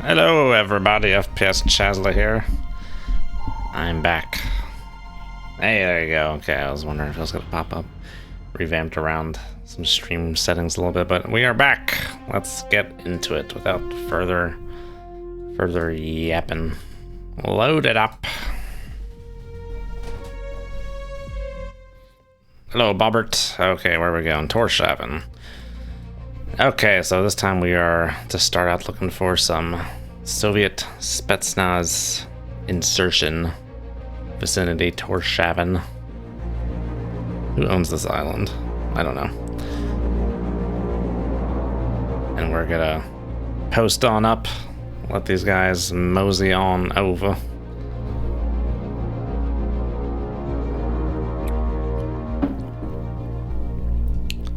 Hello everybody, FPS Chazla here. I'm back. Hey, there you go. Okay, I was wondering if it was gonna pop up. Revamped around some stream settings a little bit, but we are back. Let's get into it without further yapping. Load it up. Hello, Bobbert. Okay, where are we going? Torshaven. Okay, so this time we are to start out looking for some Soviet Spetsnaz insertion vicinity, Torshaven. Who owns this island? I don't know. And we're gonna post on up, let these guys mosey on over.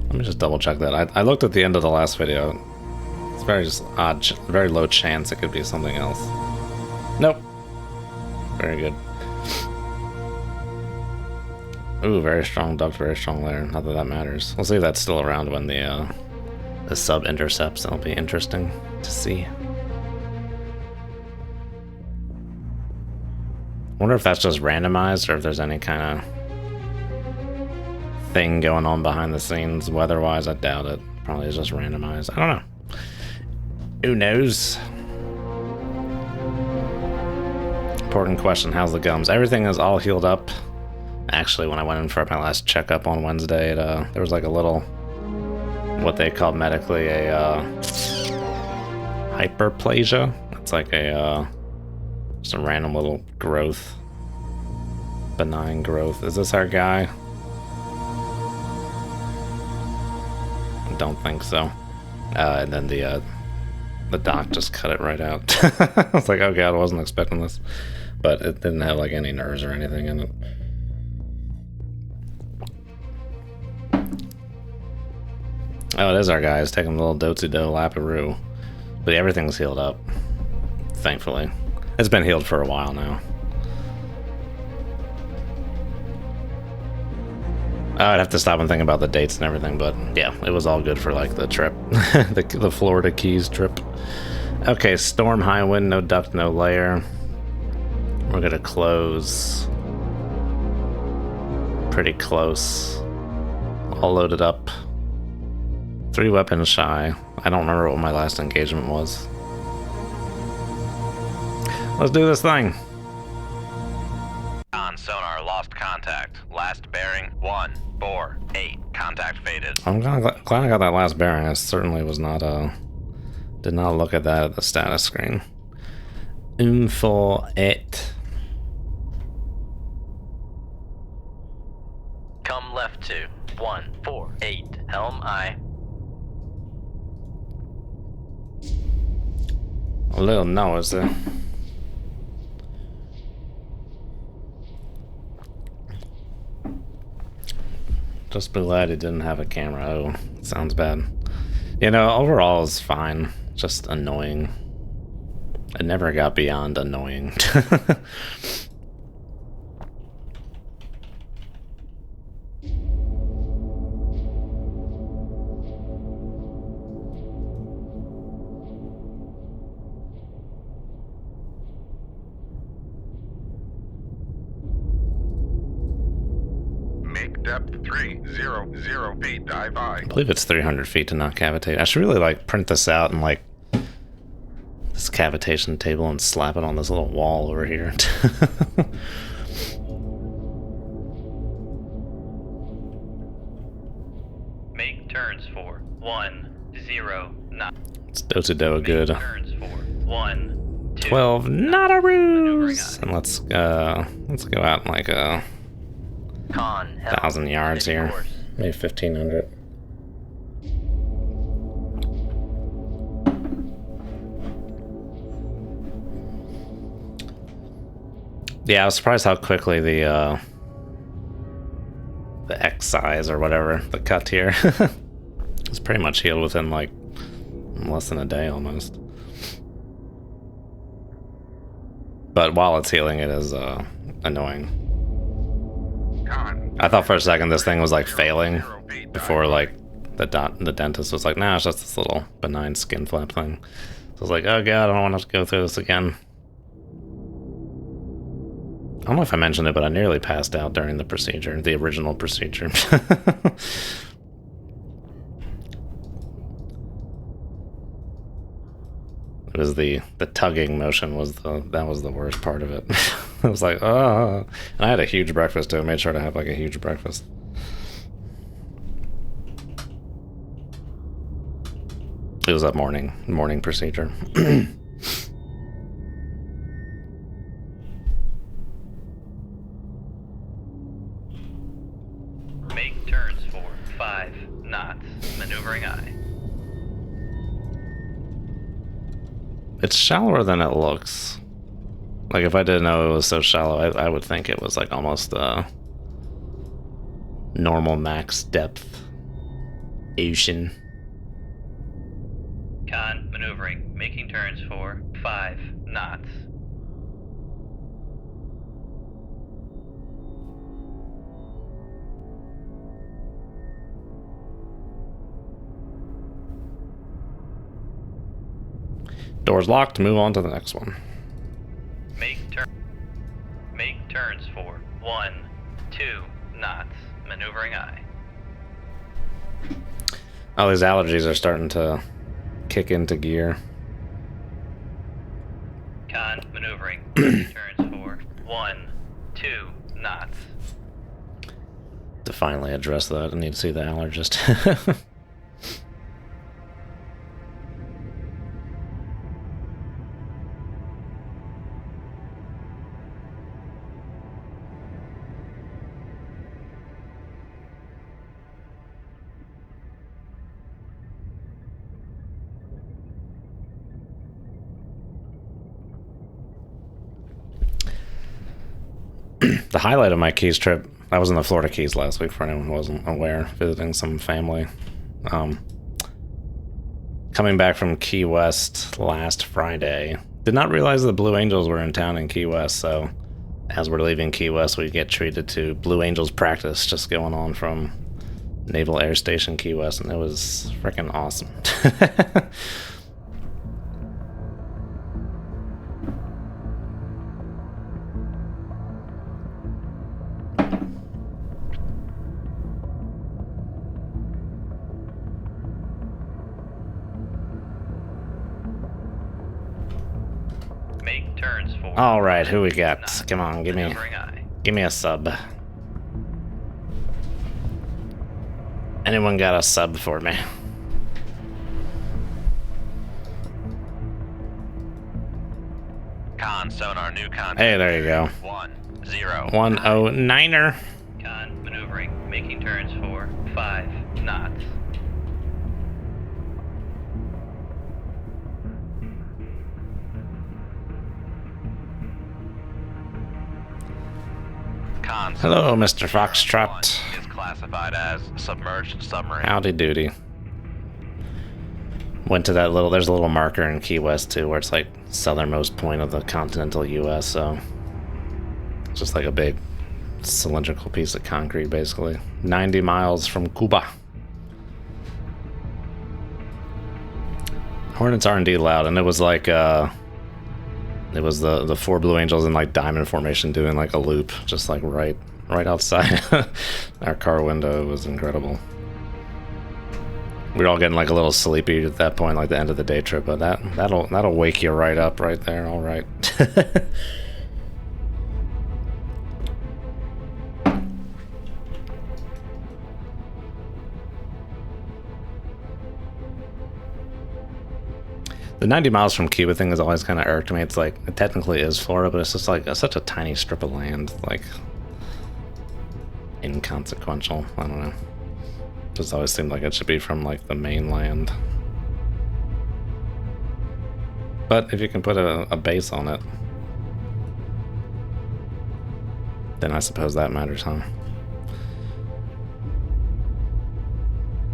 Let me just double check that. I looked at the end of the last video. It's very just odd, very low chance it could be something else. Nope. Very good. Ooh, very strong duct, very strong layer. Not that that matters. We'll see if that's still around when the sub intercepts. That'll be interesting to see. Wonder if that's just randomized or if there's any kind of thing going on behind the scenes weather-wise. I doubt it. Probably is just randomized. I don't know. Who knows? Important question. How's the gums? Everything is all healed up. Actually, when I went in for my last checkup on Wednesday, there was like a little, what they call medically a hyperplasia. It's like a just a random little growth, benign growth. Is this our guy? Don't think so. And then the doc just cut it right out. I was like, oh god, I wasn't expecting this. But it didn't have like any nerves or anything in it. Oh, it is our guy. He's taking a little dotsy-do laparoo. But everything's healed up. Thankfully. It's been healed for a while now. I'd have to stop and think about the dates and everything, but yeah, it was all good for like the trip. the Florida Keys trip. Okay, storm, high wind, no duct, no layer. We're gonna close. Pretty close. All loaded up. 3 weapons shy. I don't remember what my last engagement was. Let's do this thing. On sonar, lost contact. Last bearing 148. Contact faded. I'm glad I got that last bearing. I certainly was not did not look at that at the status screen. 148. Come left to 148. Helm I. A little noise there. Just be glad it didn't have a camera. Oh, sounds bad. You know, overall it's fine. Just annoying. It never got beyond annoying. Depth 300 feet, dive I. I believe it's 300 feet to not cavitate. I should really like print this out and like this cavitation table and slap it on this little wall over here. Make turns for 109. It's dotsy-do good. Turns for 1 2. 12 Nadaroos! And let's go out like a 1,000 yards here. Maybe 1,500. Yeah, I was surprised how quickly the X size or whatever, the cut here, it's pretty much healed within like less than a day almost. But while it's healing, it is annoying. I thought for a second this thing was like failing before like the dentist was like, nah, it's just this little benign skin flap thing. I was like, oh god, I don't want to have to go through this again. I don't know if I mentioned it, but I nearly passed out during the procedure, the original procedure. It was the tugging motion that was the worst part of it. I was like, oh, and I had a huge breakfast too. I made sure to have like a huge breakfast. It was a morning procedure. Make turns for 5 knots. Maneuvering aye. It's shallower than it looks. Like, if I didn't know it was so shallow, I would think it was like almost normal max depth ocean. Con maneuvering. Making turns for 5 knots. Door's locked, move on to the next one. Make turns for 1, 2 knots. Maneuvering aye. Oh, these allergies are starting to kick into gear. Con maneuvering. Turns for 1, 2 knots. To finally address that, I need to see the allergist. The highlight of my Keys trip, I was in the Florida Keys last week for anyone who wasn't aware, visiting some family. Coming back from Key West last Friday, did not realize the Blue Angels were in town in Key West, so as we're leaving Key West, we get treated to Blue Angels practice just going on from Naval Air Station Key West, and it was freaking awesome. Make turns for. All right, who we got? Come on, give Maneuvering aye. me a sub. Anyone got a sub for me? Con sonar new contact. Hey, there you go. 109er. Con maneuvering. Making turns for 5 knots. Con Hello, Mr. Foxtrot. is classified as submerged submarine. Howdy doody. Went to that there's a little marker in Key West too, where it's like southernmost point of the continental US, so it's just like a big cylindrical piece of concrete, basically. 90 miles from Cuba. Hornets are indeed loud, and it was like it was the 4 Blue Angels in like diamond formation doing like a loop, just like right outside our car window. It was incredible. We were all getting like a little sleepy at that point, like the end of the day trip, but that'll wake you right up right there. All right. The 90 miles from Cuba thing has always kind of irked me. It's like, it technically is Florida, but it's just like such a tiny strip of land, like inconsequential. I don't know. Just always seemed like it should be from like the mainland. But if you can put a base on it, then I suppose that matters, huh?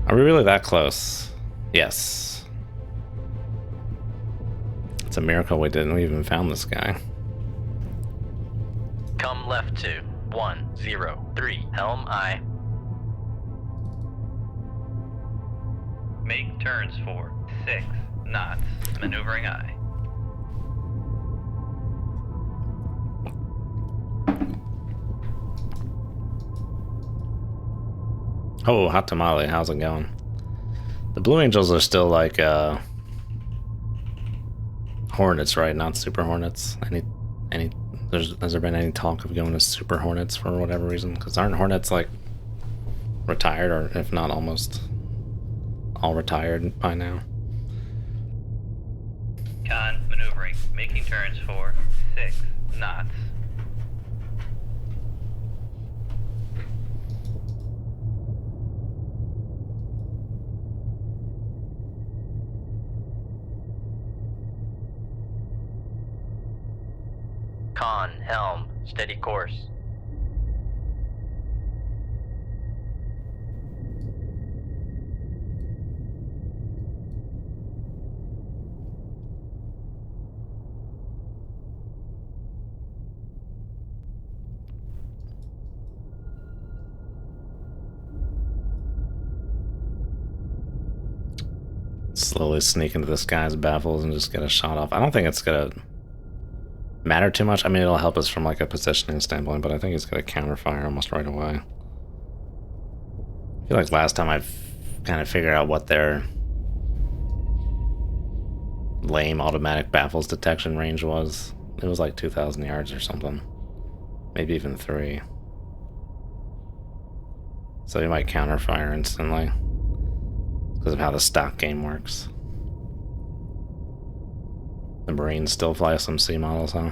Are we really that close? Yes. It's a miracle we even found this guy. Come left to 103. Helm aye. Make turns for 6 knots. Maneuvering aye. Oh, hot tamale, how's it going? The Blue Angels are still like Hornets, right? Not Super Hornets. Has there been any talk of going to Super Hornets for whatever reason? Because aren't Hornets like retired, or if not almost all retired by now? Con maneuvering, making turns for 6 knots. Con, helm, steady course. Slowly sneak into this guy's baffles and just get a shot off. I don't think it's gonna matter too much. I mean, it'll help us from like a positioning standpoint, but I think he's gonna counterfire almost right away. I feel like last time I've kind of figured out what their lame automatic baffles detection range was. It was like 2,000 yards or something. Maybe even 3. So he might counterfire instantly because of how the stock game works. The Marines still fly some C models, huh?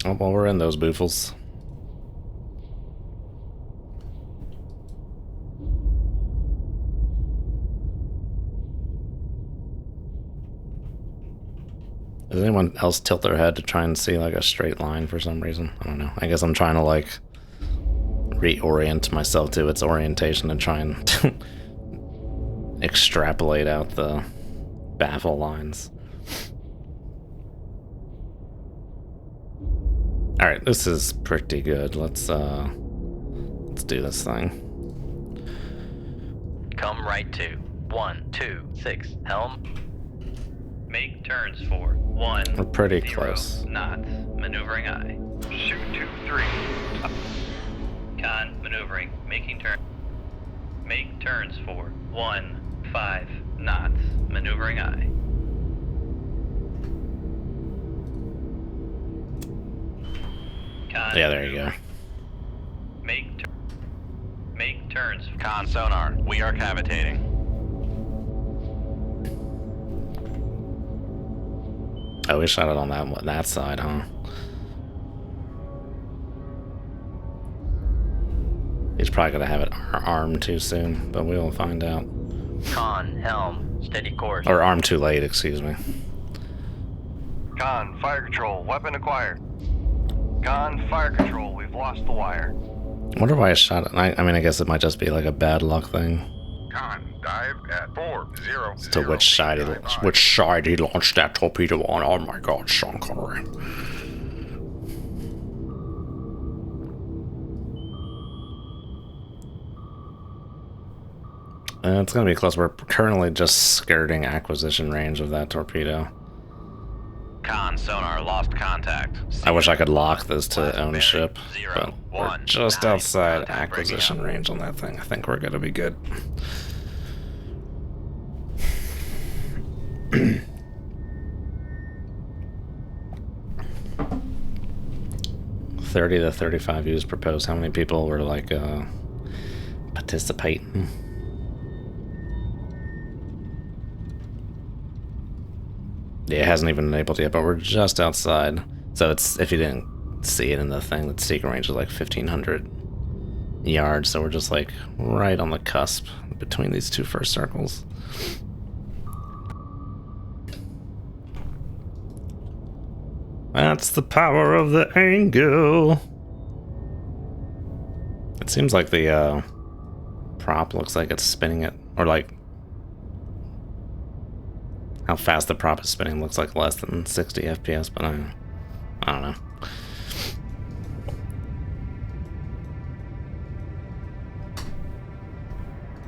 Oh, well, we're in those boofles. Does anyone else tilt their head to try and see like a straight line for some reason? I don't know. I guess I'm trying to like reorient myself to its orientation and try and extrapolate out the baffle lines. Alright, this is pretty good. Let's do this thing. Come right to 126 helm. Make turns for 1. We're pretty 0 close. knots. Maneuvering aye. Shoot 2-3. Con maneuvering, making turn. Make turns for 1-5 knots. Maneuvering aye. Con Yeah, there you go. Make turns. Con sonar, we are cavitating. Oh, we shot it on that side, huh? He's probably gonna have it armed too soon, but we will find out. Con helm, steady course. Or armed too late, excuse me. Con, fire control, weapon acquired. Con, fire control, we've lost the wire. I wonder why I shot it. I mean, I guess it might just be like a bad luck thing. Con, dive at 4-0. As to which side he launched that torpedo on. Oh my god, Sean Connery. It's gonna be close. We're currently just skirting acquisition range of that torpedo. Con sonar lost contact. I wish I could lock this to Last ownership, bearing, 0, but we're 1, just 9, outside contact breaking acquisition up. range on that thing. I think we're gonna be good. $30 to $35 views proposed. How many people were like participating? Yeah, it hasn't even enabled yet, but we're just outside. So it's, if you didn't see it in the thing, the secret range is like 1,500 yards. So we're just like right on the cusp between these two first circles. That's the power of the angle. It seems like the prop looks like it's spinning it, or like how fast the prop is spinning looks like less than 60 FPS, but I I don't know.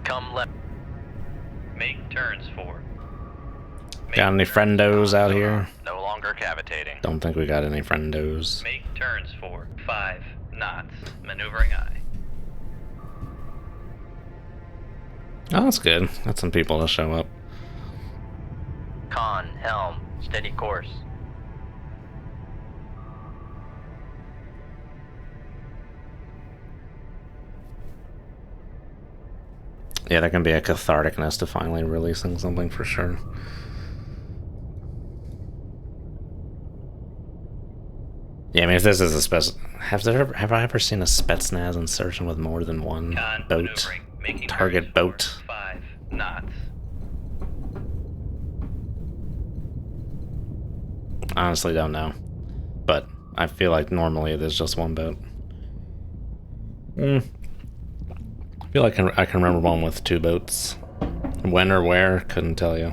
Come left. Make turns for. Got any friendos out here? No longer cavitating. Don't think we got any friendos. Make turns for 5 knots. Maneuvering eye. Oh, that's good. That's some people to show up. Con, helm, steady course. Yeah, there can be a catharticness to finally releasing something for sure. Yeah, I mean, if this is a have I ever seen a Spetsnaz insertion with more than one boat? Target boat? 5 knots. Honestly, don't know. But I feel like normally there's just one boat. I feel like I can remember one with 2 boats. When or where, couldn't tell you.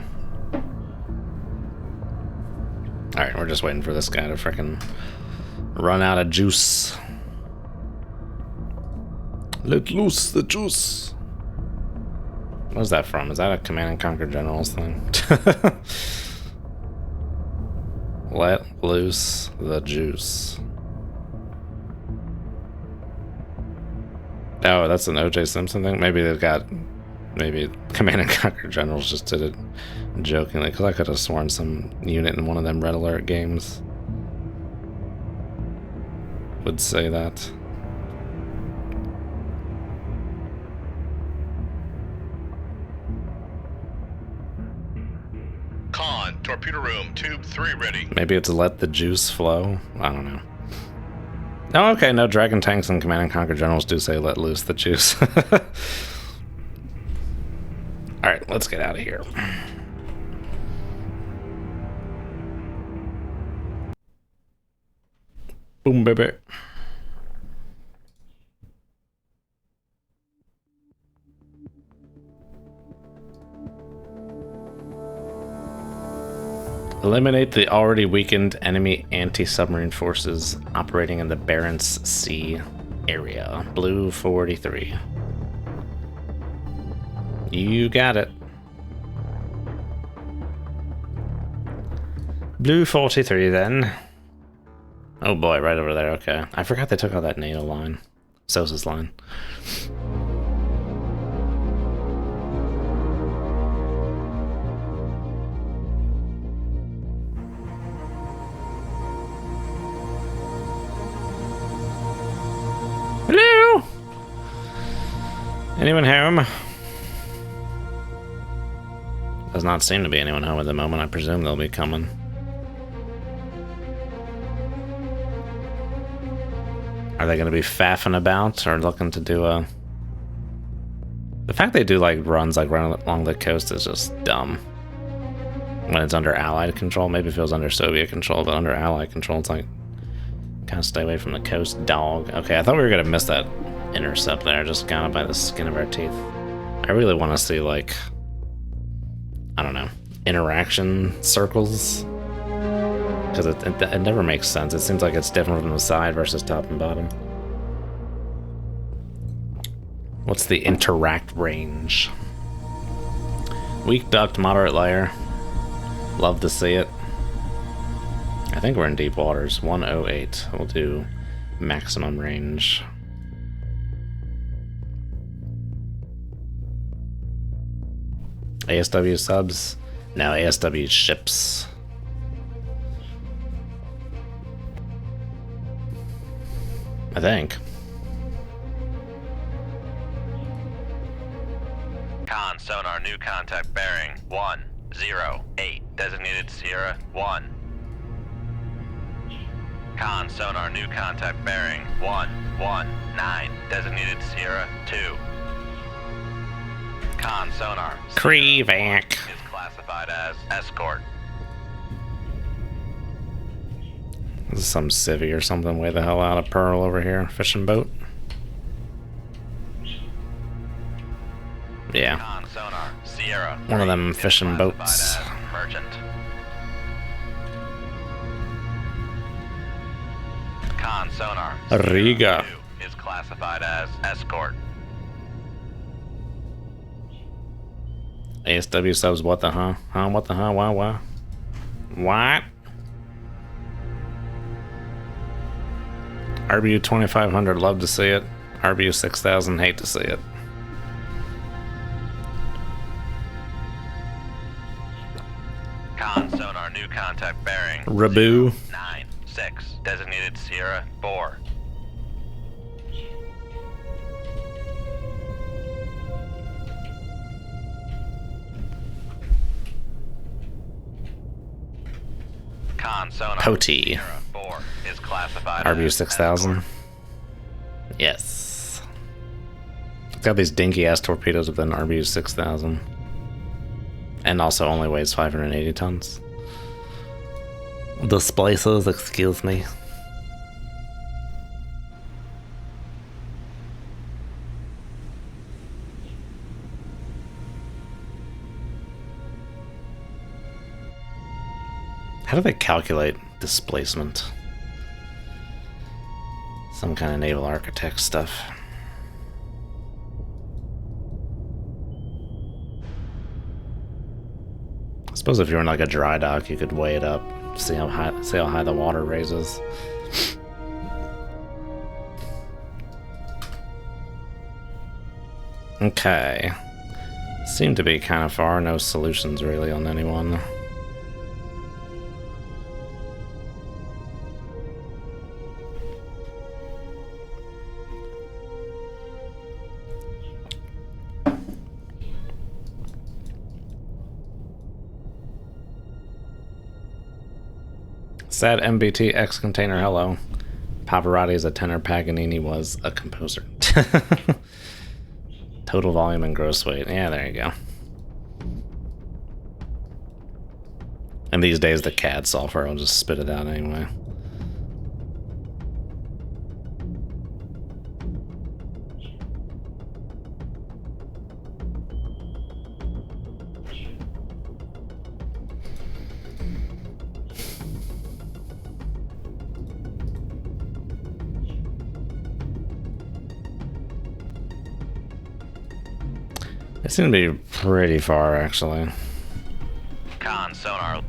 Alright, we're just waiting for this guy to frickin' run out of juice. Let loose the juice. What's that from? Is that a Command and Conquer Generals thing? Let loose the juice. Oh, that's an O.J. Simpson thing? Maybe they've got... Maybe Command and Conquer Generals just did it jokingly, because I could have sworn some unit in one of them Red Alert games would say that. Con, torpedo room, tube 3 ready. Maybe it's let the juice flow? I don't know. Oh, okay, no, Dragon Tanks and Command and Conquer Generals do say let loose the juice. Alright, let's get out of here. Boom, baby. Eliminate the already weakened enemy anti-submarine forces operating in the Barents Sea area. Blue 43. You got it. Blue 43 then. Oh boy, right over there, okay. I forgot they took out that NATO line. Sosa's line. Hello? Anyone home? Does not seem to be anyone home at the moment. I presume they'll be coming. Are they going to be faffing about or looking to do a... The fact they do like runs like run along the coast is just dumb. When it's under Allied control, maybe if it was under Soviet control, but under Allied control, it's like kind of stay away from the coast, dog. Okay, I thought we were going to miss that intercept there, just kind of by the skin of our teeth. I really want to see like, I don't know, interaction circles. Because it never makes sense. It seems like it's different from the side versus top and bottom. What's the interact range? Weak duct, moderate layer. Love to see it. I think we're in deep waters. 108. We'll do maximum range. ASW subs? No, ASW ships. I think. Con, sonar, new contact bearing 108. Designated Sierra 1. Con, sonar, new contact bearing 119. Designated Sierra 2. Con, sonar. Crevac. Is classified as escort. This is some civvy or something way the hell out of Pearl over here. Fishing boat. Yeah. Con, sonar, Sierra. One of them is fishing classified boats. as merchant. Con sonar. Riga. 2 is classified as escort. ASW subs, what the huh? Huh? What the huh? Why? What? RBU 2500, love to see it. RBU 6000, hate to see it. Con sonar, new contact bearing. Rabu. 96, designated Sierra 4. Con sonar. Poti. Sierra 4 is classified RBU as 6000. escort. Yes. It's got these dinky ass torpedoes with an RBU 6000. And also only weighs 580 tons. Displaces, excuse me. How do they calculate displacement? Some kind of naval architect stuff. I suppose if you're in like a dry dock, you could weigh it up, see how high the water raises. Okay. Seem to be kind of far, no solutions really on anyone. Sad MBT X container, hello. Pavarotti is a tenor, Paganini was a composer. Total volume and gross weight. Yeah, there you go. And these days the CAD software will just spit it out anyway. They seem to be pretty far, actually. Con sonar.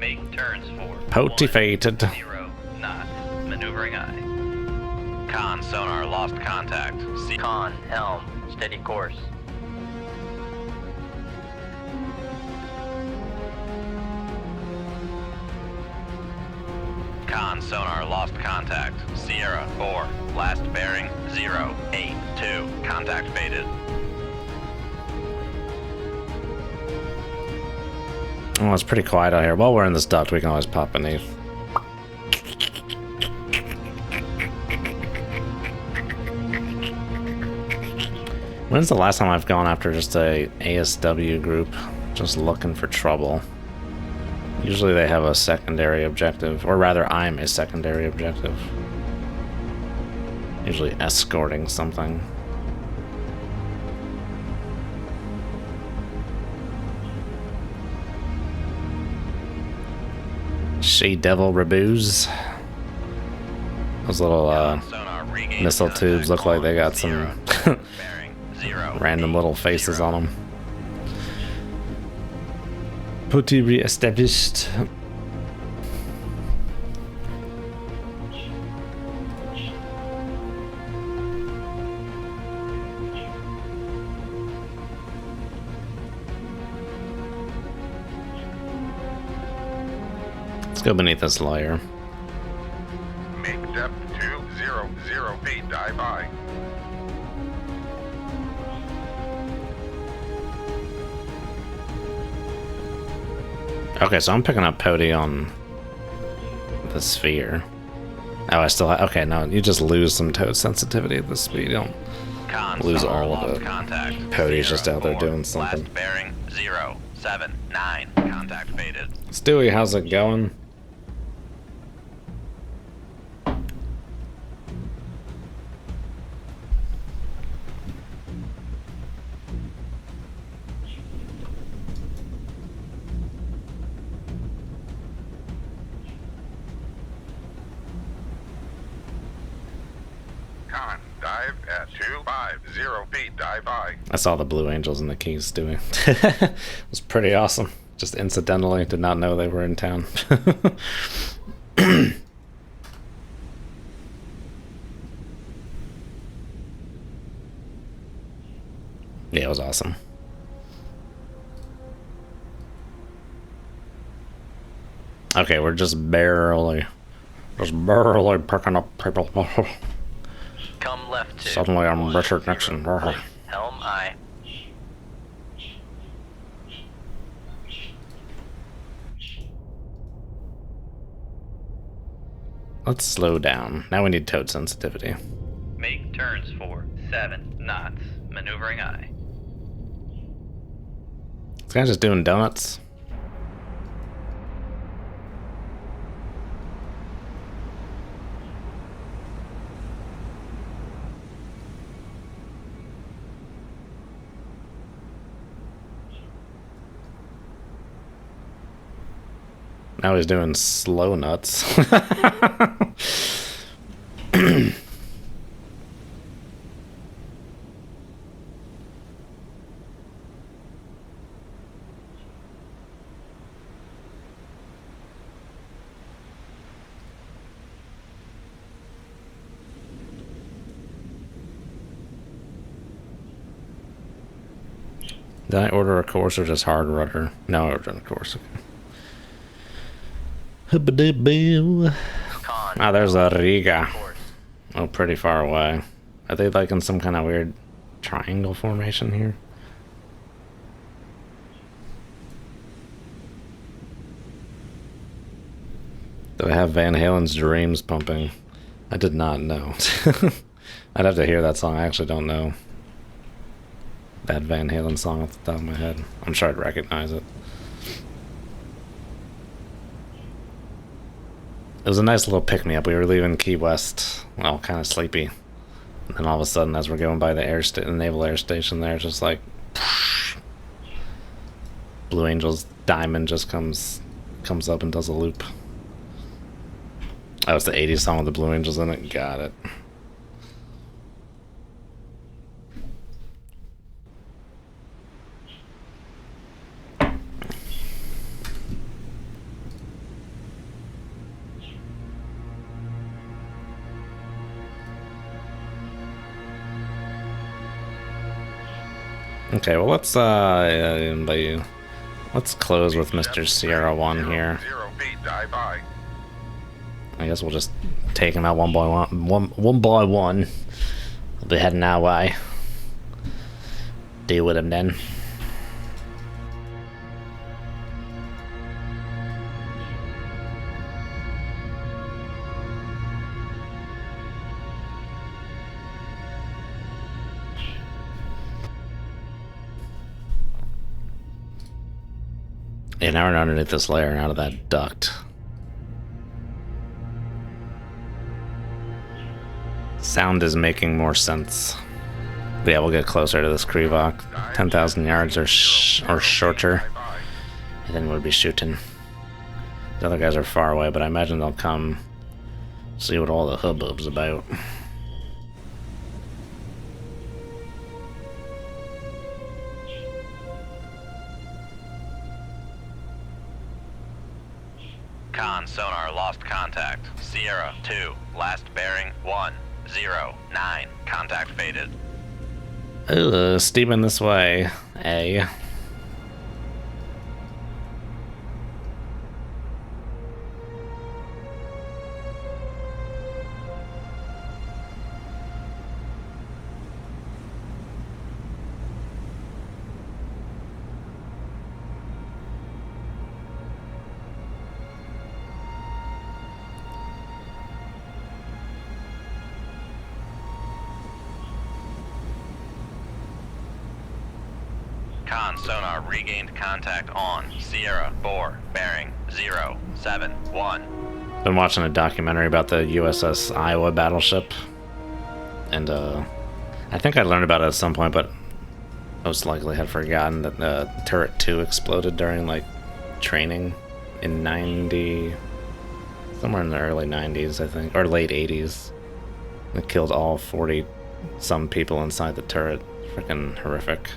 Make turns for Potifated. 0 knots. Maneuvering eye. Con sonar lost contact. See Con helm. Steady course. Con sonar lost contact. Sierra 4. Last bearing 082. Contact faded. Oh, it's pretty quiet out here. While we're in this duct, we can always pop beneath. When's the last time I've gone after just a ASW group, just looking for trouble? Usually they have a secondary objective, or rather I'm a secondary objective. Usually escorting something. She Devil Raboos. Those little missile tubes look like they got some random little faces on them. Putty re-established. Let's go beneath this layer. Make depth 2008 dive by. Okay, so I'm picking up Pody on the sphere. Oh, I still have... Okay, no, you just lose some toad sensitivity at this speed. You don't lose all of it. Pody's just out there doing something. Last bearing 079. Contact faded. Stewie, how's it going? Con, dive at 250 feet, dive by. I saw the Blue Angels and the Keys doing. It was pretty awesome. Just incidentally, did not know they were in town. Yeah, it was awesome. Okay, we're just barely picking up people. Come left 2. Suddenly I'm Richard Nixon. Helm I. Let's slow down. Now we need towed sensitivity. Make turns for 7 knots. Maneuvering I. This guy's just doing donuts. Now he's doing slow nuts. Did I order a course or just hard rudder? No, I ordered a course. Okay. Ah, there's a Riga. Oh, pretty far away. Are they like in some kind of weird triangle formation here? Do they have Van Halen's Dreams pumping? I did not know. I'd have to hear that song. I actually don't know that Van Halen song off the top of my head. I'm sure I'd recognize it. It was a nice little pick-me-up. We were leaving Key West, well, kind of sleepy. And then all of a sudden, as we're going by the naval air station there, just like... Blue Angel's Diamond just comes up and does a loop. That was the 80s song with the Blue Angels in it. Got it. Okay, well let's close with Mr. Sierra 1 here. 0 feet, dive by. I guess we'll just take him out one by one. We'll be heading our way. Deal with him then. Yeah, now we're underneath this layer and out of that duct. Sound is making more sense. But yeah, we'll get closer to this Krivok. 10,000 yards or shorter. And then we'll be shooting. The other guys are far away, but I imagine they'll come see what all the hubbub's about. Con sonar lost contact. Sierra 2, last bearing 109. Contact faded. Ugh, steaming this way. A. Con sonar regained contact on Sierra 4, bearing 071. Been watching a documentary about the USS Iowa battleship. And I think I learned about it at some point, but most likely had forgotten that turret 2 exploded during like training in 90, somewhere in the early 90s, I think, or late 80s. It killed all 40 some people inside the turret. Freaking horrific.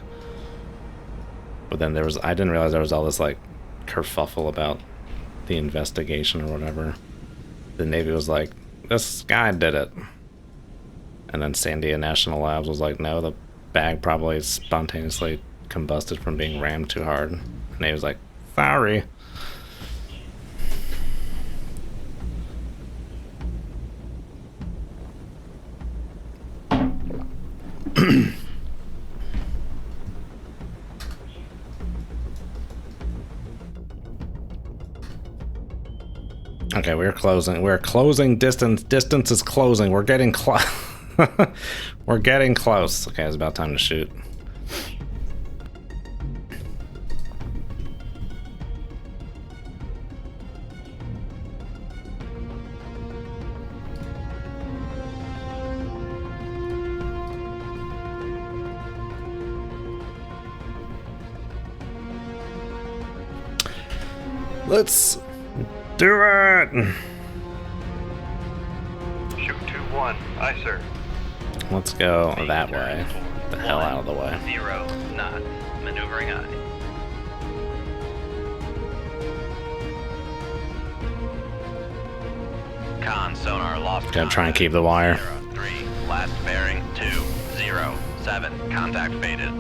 But then I didn't realize there was all this like kerfuffle about the investigation or whatever. The Navy was like, this guy did it. And then Sandia National Labs was like, no, the bag probably spontaneously combusted from being rammed too hard. And he was like, sorry. Okay, we're closing. We're closing distance. Distance is closing. We're getting close. We're getting close. Okay, it's about time to shoot. Let's do it! Shoot 2-1. Aye, sir. Let's go Make that turns way. for The hell out of the way. 0 knots. Maneuvering aye. Con sonar lost. Gotta try and keep the wire. 03. Last bearing 207. Contact faded.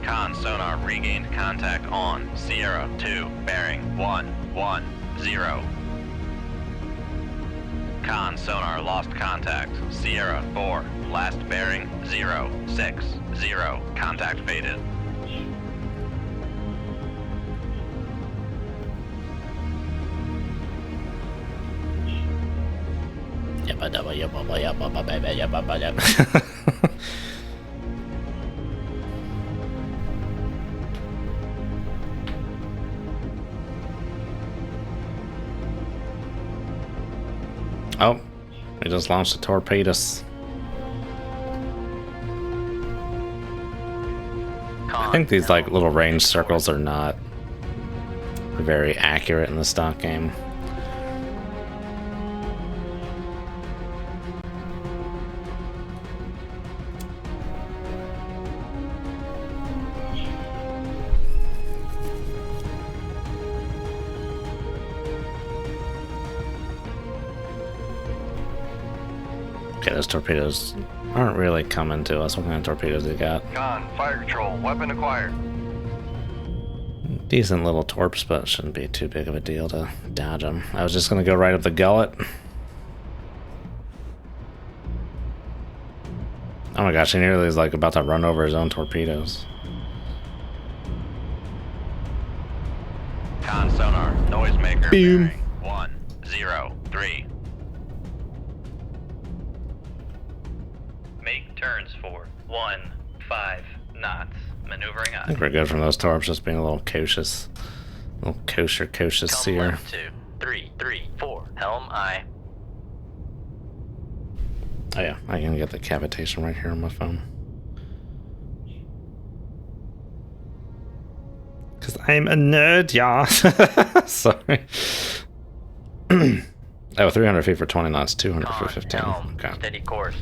Con sonar regained contact on Sierra 2 bearing 110. Con sonar lost contact. Sierra 4 last bearing 060. Contact faded. Oh, we just launched a torpedoes. I think these like little range circles are not very accurate in the stock game. Okay, those torpedoes aren't really coming to us. What kind of torpedoes they got? Con, fire control, weapon acquired. Decent little torps, but shouldn't be too big of a deal to dodge them. I was just gonna go right up the gullet. Oh my gosh, he nearly is like about to run over his own torpedoes. Con sonar noisemaker Boom. bearing 103. Make turns for 15 knots. Maneuvering I aye. think we're good from those torps, just being a little cautious. A little cautious Come here. left 2 3 3 4. Helm aye. Oh yeah, I can get the cavitation right here on my phone. Because I'm a nerd, y'all. Sorry. Oh, 300 feet for 20 knots, 200 for Con, 15. helm, Okay. steady course.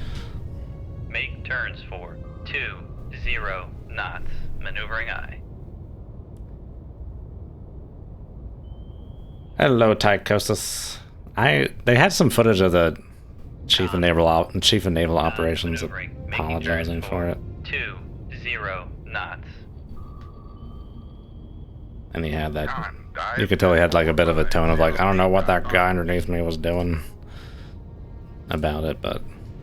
Make turns for 20 knots. Maneuvering aye. Hello, Tychosis. They had some footage of the Chief of Naval Operations Maneuvering. Making apologizing turns for it, 20 knots. and he had that. Con, dive. You could tell he had like a bit of a tone of like, I don't know what that guy underneath me was doing about it, but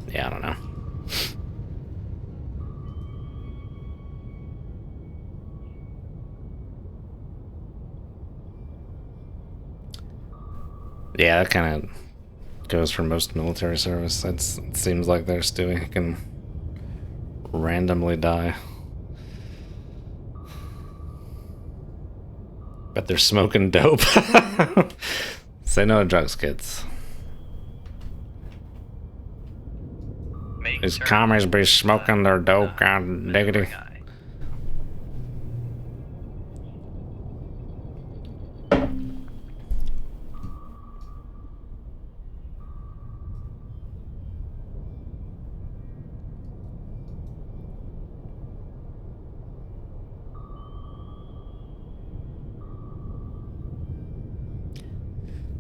yeah, I don't know. Yeah, that kind of goes for most military service. It seems like their Stewie can randomly die. But they're smoking dope. Say no to drugs, kids. Make These turns commies be for smoking their dope, 5 god knots. diggity. Maneuvering aye.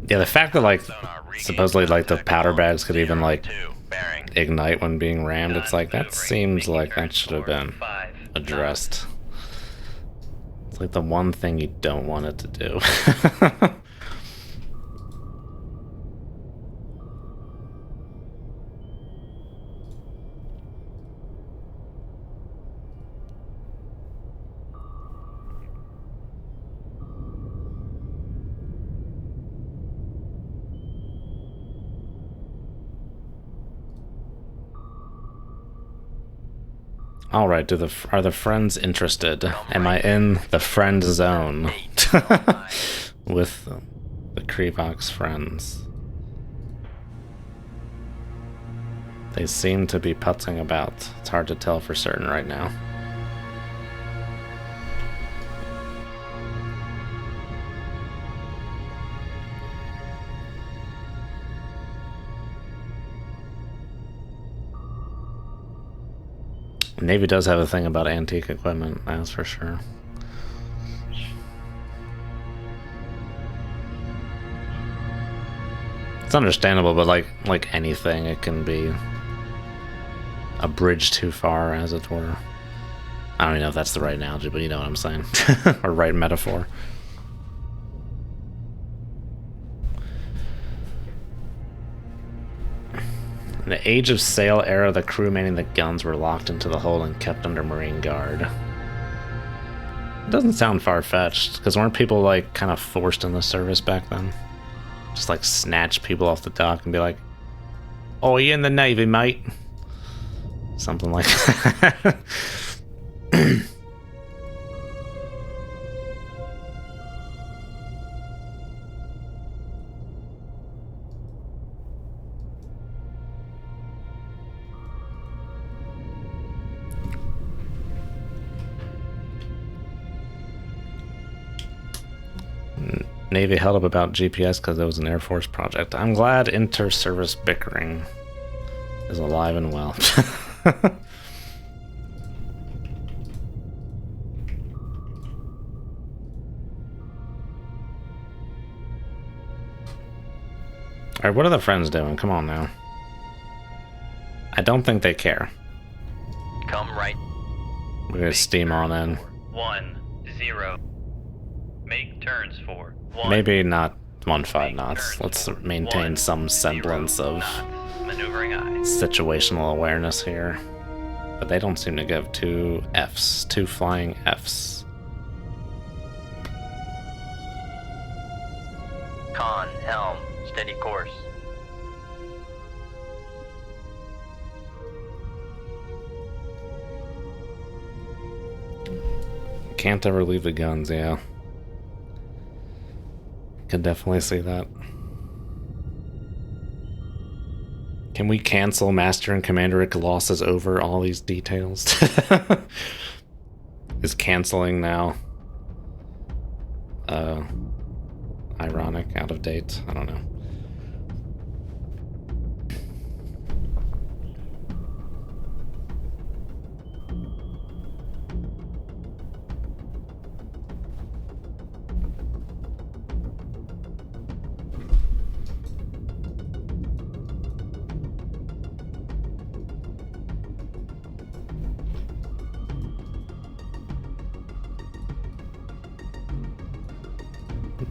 Yeah, the fact that like Sonar regained supposedly like the contact powder along bags could even like 02 bearing. ignite when being rammed, it's like that Maneuvering, seems making like that turns should have for been 5 knots. addressed. It's like the one thing you don't want it to do. All right, are the friends interested? Am I in the friend zone with the Krevox friends? They seem to be putzing about. It's hard to tell for certain right now. Navy does have a thing about antique equipment, that's for sure. It's understandable, but like anything, it can be a bridge too far, as it were. I don't even know if that's the right analogy, but you know what I'm saying. Or right metaphor. In the Age of Sail era, the crew manning the guns were locked into the hold and kept under Marine guard. It doesn't sound far-fetched, because weren't people like kind of forced in the service back then? Just like snatch people off the dock and be like, "Oh, you in the Navy, mate?" Something like that. Navy held up about GPS because it was an Air Force project. I'm glad inter-service bickering is alive and well. Alright, what are the friends doing? Come on now. I don't think they care. Come right. We're gonna steam on in. 1 0. Make turns for 1. Maybe not 1.5 knots. Let's maintain some semblance of Maneuvering eye. situational awareness here. But they don't seem to give two Fs, two flying Fs. Con, helm, steady course. Can't ever leave the guns, yeah. Can definitely see that. Can we cancel Master and Commander glosses over all these details? Is canceling now ironic, out of date? I don't know.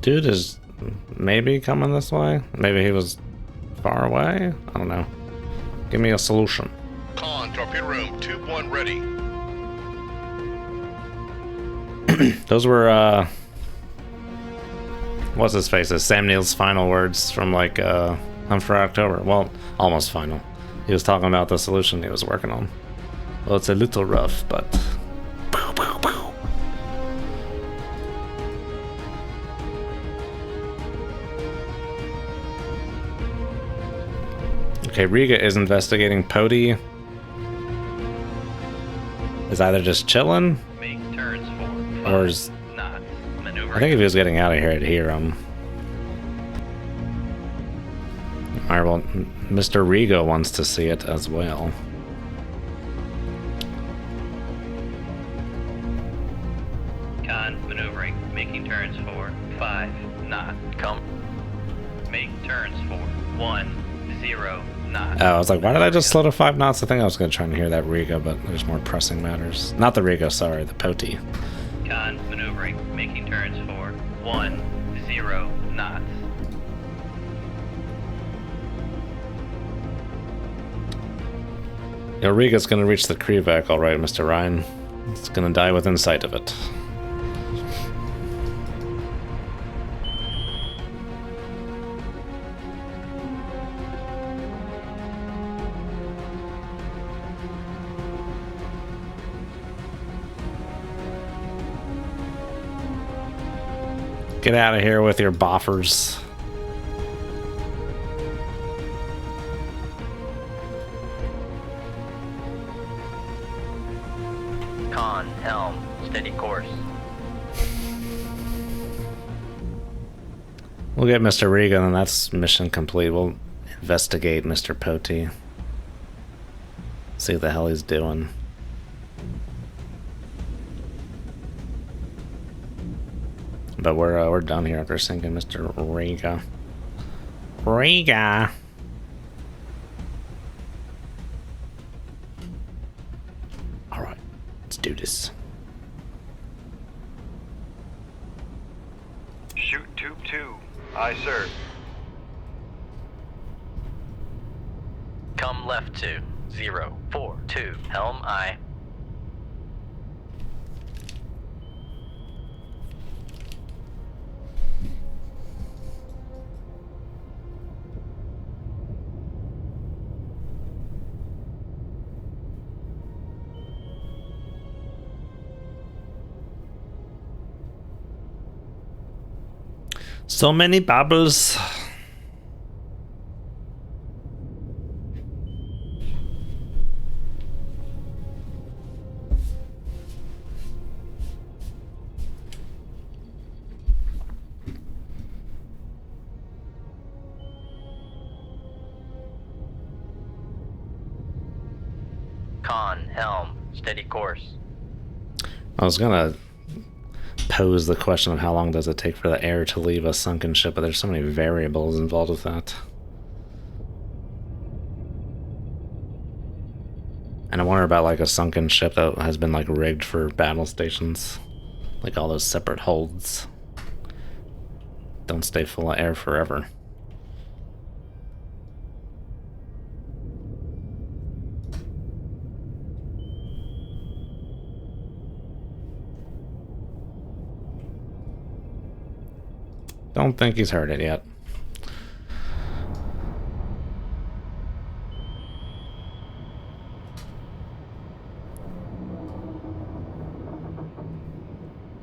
Dude is maybe coming this way. Maybe he was far away. I don't know. Give me a solution. Con, torpedo room, tube 1 ready. Those were what's his face's Sam Neill's final words from like Hunt for October. Well, almost final. He was talking about the solution he was working on. Well, it's a little rough, but okay, Riga is investigating. Pody is either just chilling, Make turns for 5 or is... knots. Maneuvering. I think if he was getting out of here, I'd hear him. Alright, well, Mr. Riga wants to see it as well. Con, maneuvering. Making turns for 5 knots. Come. 10 knots. Oh, I was like, why did I just slow to 5 knots? I think I was going to try and hear that Riga, but there's more pressing matters. Not the Riga, sorry, the Poti. Con maneuvering, making turns for 10 knots. Your Riga's going to reach the Krivak, all right, Mr. Ryan. It's going to die within sight of it. Get out of here with your boffers. Con, helm, steady course. We'll get Mr. Riga, and that's mission complete. We'll investigate Mr. Poti. See what the hell he's doing. But we're done here after sinking Mr. Riga. Riga! Alright, let's do this. Shoot tube 2. Aye, sir. Come left to 042. Helm aye. So many bubbles. Con, helm, steady course. I was gonna pose the question of how long does it take for the air to leave a sunken ship, but there's so many variables involved with that. And I wonder about like a sunken ship that has been like rigged for battle stations. Like all those separate holds. Don't stay full of air forever. Don't think he's heard it yet.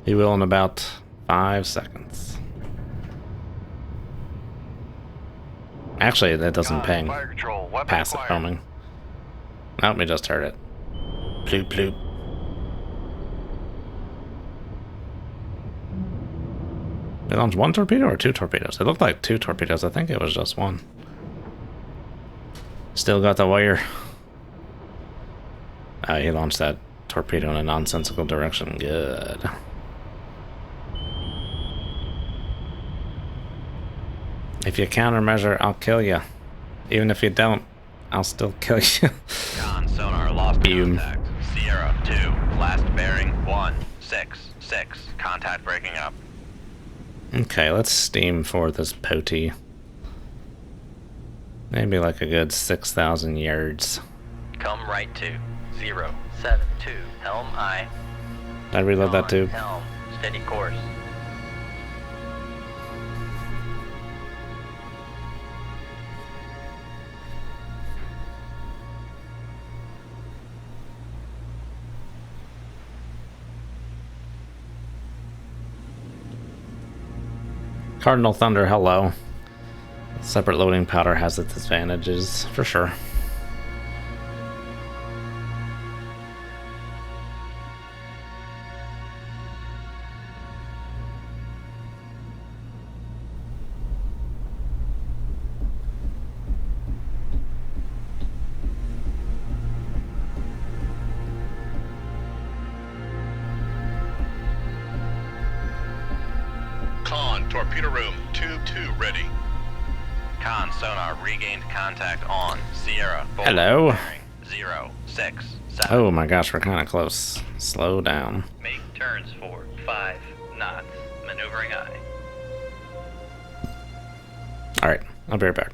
He will in about 5 seconds. Actually, that doesn't ping. Fire control. Weapon Passive acquired. homing. Nope, we just heard it. Bloop bloop. They launched 1 torpedo or 2 torpedoes? It looked like 2 torpedoes. I think it was just 1. Still got the wire. He launched that torpedo in a nonsensical direction. Good. If you countermeasure, I'll kill you. Even if you don't, I'll still kill you. Con sonar lost Boom. contact. Sierra 2, last bearing 166. Contact breaking up. Okay, let's steam for this Poti. Maybe like a good 6,000 yards. Come right to 072. Helm aye. Did I reload that too? Helm, steady course. Cardinal Thunder, hello. Separate loading powder has its advantages, for sure. Con, torpedo room, tube 2 ready. Con sonar regained contact on Sierra 4. Hello. Bearing 0, 6, 7. Oh my gosh, we're kind of close. Slow down. Make turns for 5 knots. Maneuvering aye. Alright, I'll be right back.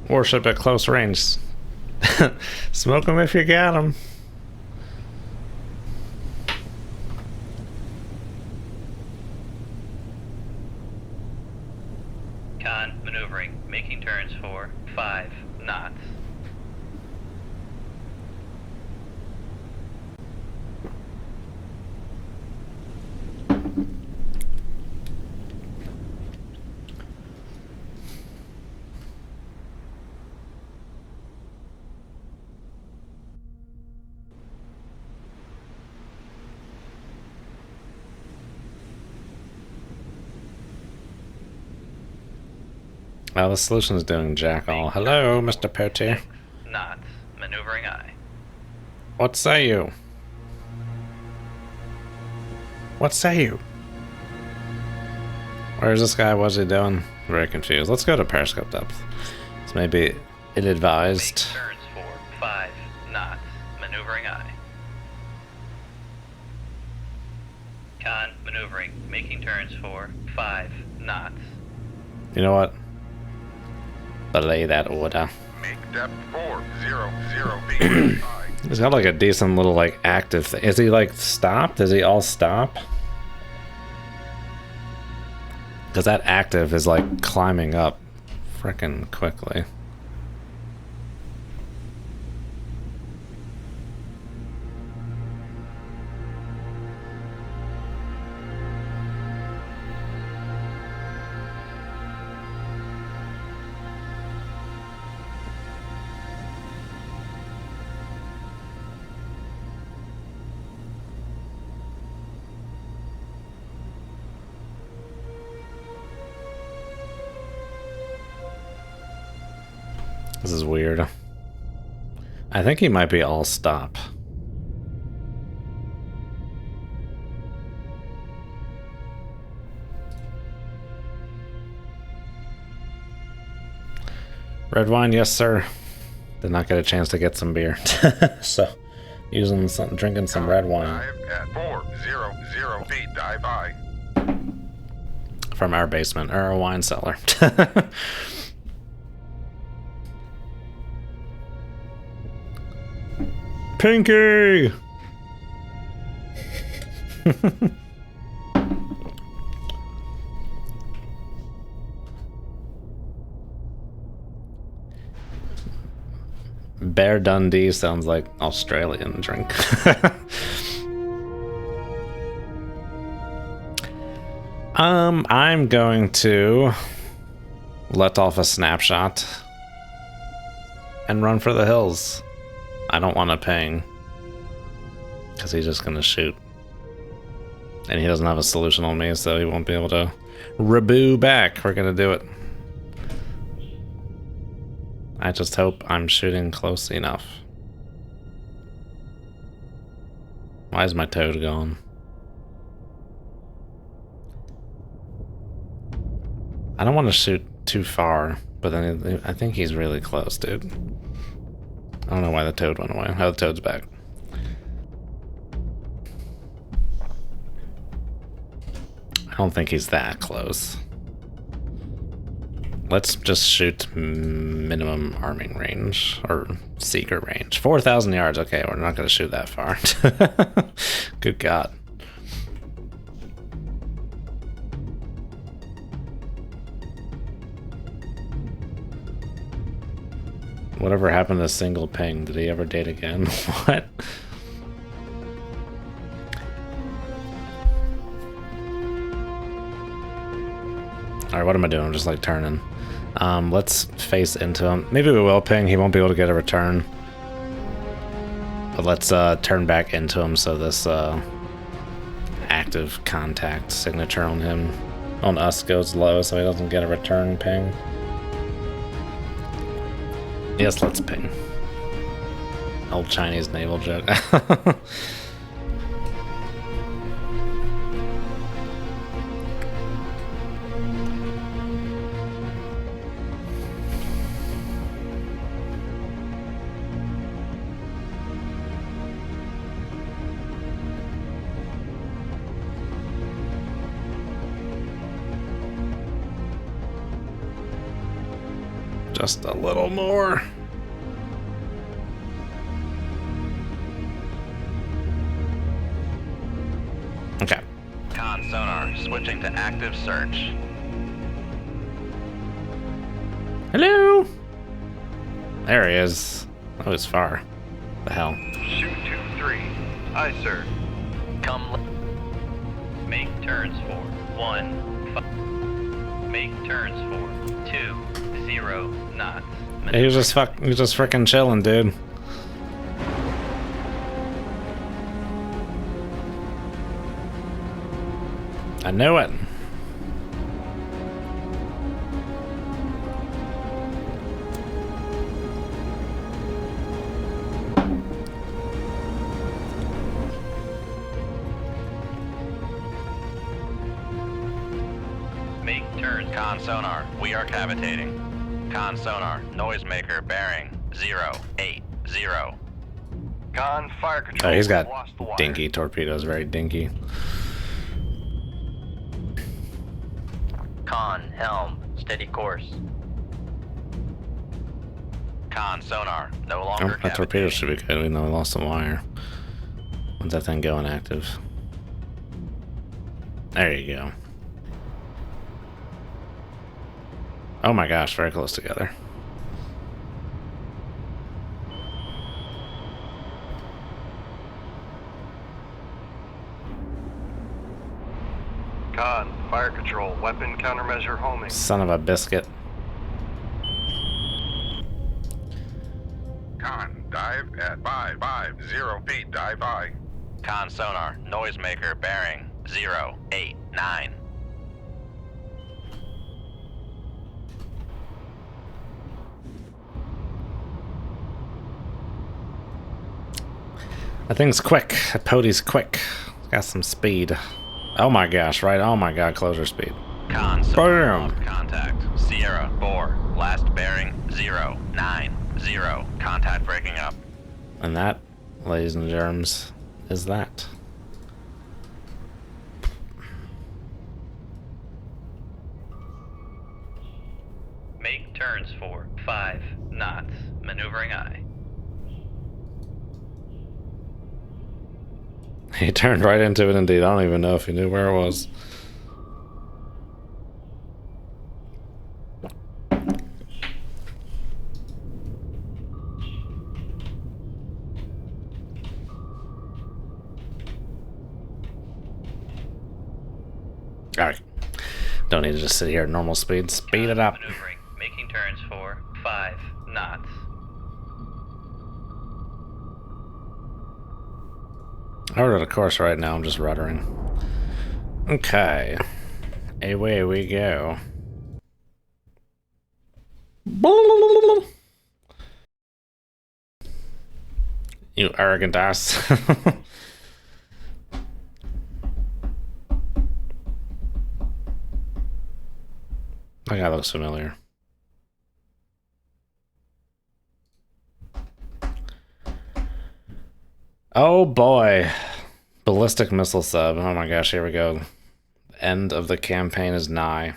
Warship at close range. Smoke them if you got them. Con maneuvering. Making turns for 5 knots. Well, the solution's doing jack all. Hello, Mr. Potier. 6 knots. Maneuvering aye. What say you? What say you? Where's this guy? What's he doing? Very confused. Let's go to periscope depth. It's maybe ill-advised. Make turns for 5 knots. Maneuvering aye. Con maneuvering. Making turns for 5 knots. You know what? Belay that order. Make depth 400 feet. He's got like a decent little like active thing. Is he like stopped? Is he all stop? Because that active is like climbing up frickin' quickly. This is weird. I think he might be all stop. Red wine, yes sir. Did not get a chance to get some beer. So, drinking some red wine. Dive at 400 feet. Dive high. From our basement, or our wine cellar. Pinky! Bear Dundee sounds like Australian drink. I'm going to let off a snapshot and run for the hills. I don't want to ping because he's just gonna shoot, and he doesn't have a solution on me, so he won't be able to reboo back. We're gonna do it. I just hope I'm shooting close enough. Why is my toad gone? I don't want to shoot too far, but then I think he's really close, dude. I don't know why the toad went away. Oh, the toad's back. I don't think he's that close. Let's just shoot minimum arming range, or seeker range. 4,000 yards, okay, we're not gonna shoot that far. Good God. Whatever happened to single ping? Did he ever date again? What? Alright, what am I doing? I'm just like turning. Let's face into him. Maybe we will ping. He won't be able to get a return. But let's turn back into him so this active contact signature on him, on us, goes low so he doesn't get a return ping. Yes, let's ping. Old Chinese naval joke. Just a little more. Okay. Con sonar switching to active search. Hello? There he is. That was far. The hell? Shoot 2-3. Aye, sir. Make turns for 1, 5. Make turns for 2, 0 knots. He was just freaking chilling, dude. I knew it. Make turns. Con sonar, we are cavitating. Con sonar, noisemaker bearing 080. Con, fire control. Oh, he's got Lost the wire. dinky torpedoes, very dinky. Con, helm, steady course. Con sonar, no Oh, longer that torpedo cavitating. should be good. We know we lost the wire. When's that thing go inactive? There you go. Oh my gosh, very close together. Con, fire control. Weapon countermeasure homing. Son of a biscuit. Con, dive at 550 feet, dive high. Con sonar, noisemaker bearing 089. That thing's quick. That Pody's quick. Got some speed. Oh my gosh, right? Oh my god, closure speed. Con sonar, Bam! lost contact. Sierra 4, last bearing 090. Contact breaking up. And that, ladies and germs, is that. Make turns for 5 knots. Maneuvering aye. He turned right into it indeed. I don't even know if he knew where it was. Alright. Don't need to just sit here at normal speed. Speed it up. Maneuvering. Making turns for 5 knots. I ordered a course right now. I'm just ruddering. Okay. Away we go. You arrogant ass. That guy looks familiar. Oh boy. Ballistic missile sub. Oh my gosh, here we go. End of the campaign is nigh.